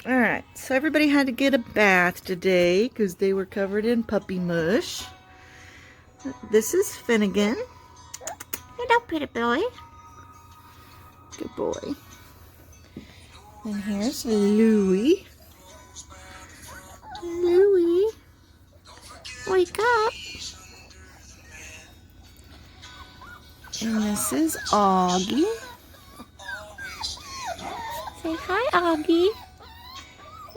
Alright, so everybody had to get a bath today because they were covered in puppy mush. This is Finnegan. Hello, pretty boy. Good boy. And here's Louie. Louie, wake up. And this is Augie. Say hi, Augie.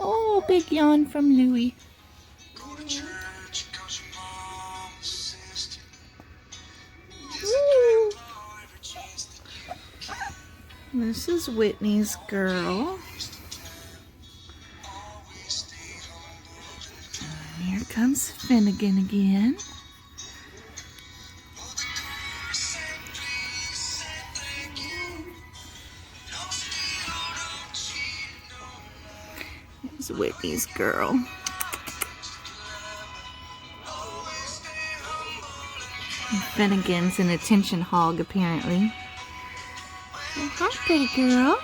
Oh, big yawn from Louie. Woo. This is Whitney's girl. Here comes Finnegan again. Here's Whitney's girl. Finnegan's an attention hog, apparently. Oh, hi, pretty girl.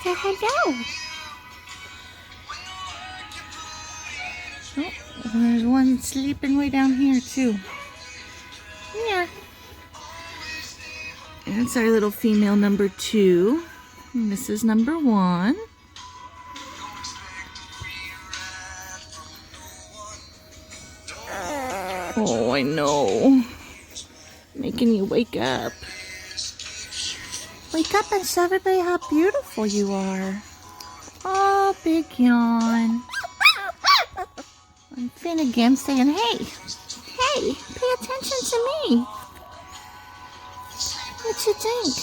Say hello. Oh, there's one sleeping way down here, too. Yeah. That's our little female number 2. And this is number 1. Oh, I know. Making you wake up. Wake up and show everybody how beautiful you are. Oh, big yawn. And Finnegan saying, hey, pay attention to me. What you think?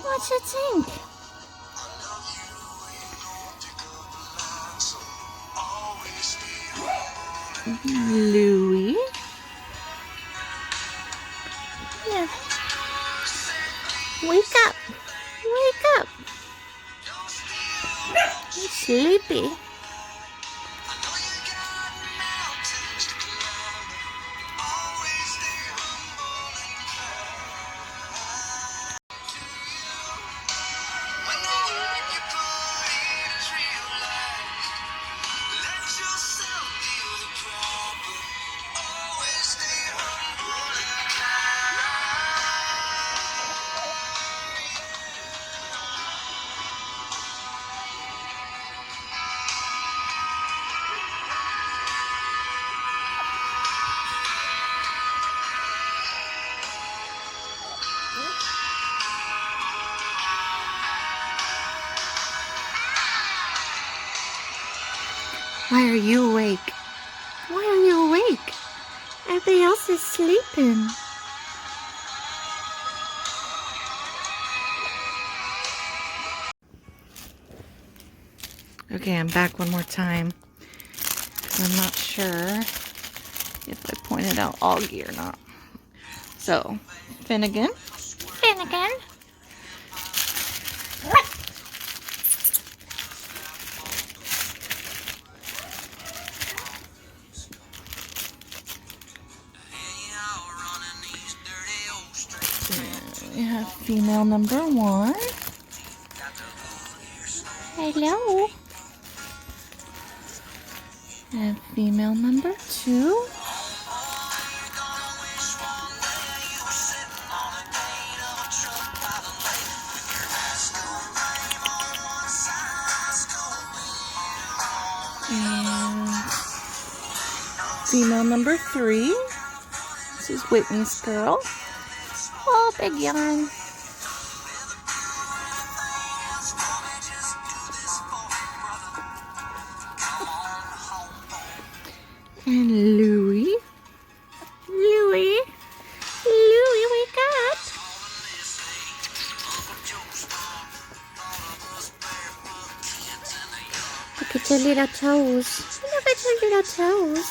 What you think? Louie. Yeah. Wake up. Wake up. You're sleepy. Why are you awake? Why are you awake? Everybody else is sleeping. Okay, I'm back one more time. I'm not sure if I pointed out Augie or not. So, Finnegan. Finnegan. We have female number 1. Hello. And female number 2. And female number 3. This is Whitney's girl. Oh, big yawn. And Louie. Louie. Louie, wake up. Look at your little toes. Look at your little toes.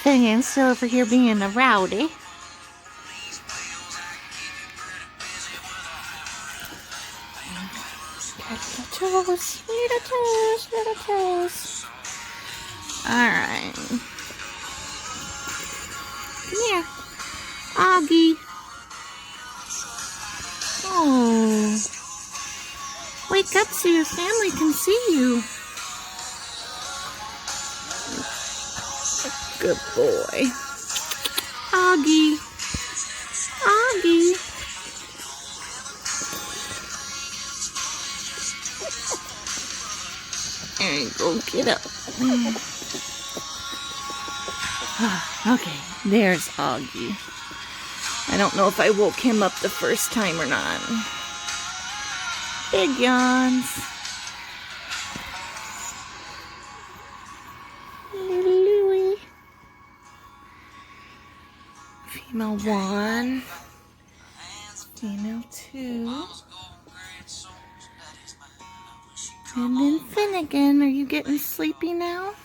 Finnegan's still over here being a rowdy. Little toes, little toes, little toes. Alright. Come here. Augie. Oh. Wake up so your family can see you. Good boy. Augie. Augie. There you go, get up. Okay, there's Augie. I don't know if I woke him up the first time or not. Big yawns. Little Louie. Female 1. Female 2. And then Finnegan, are you getting sleepy now?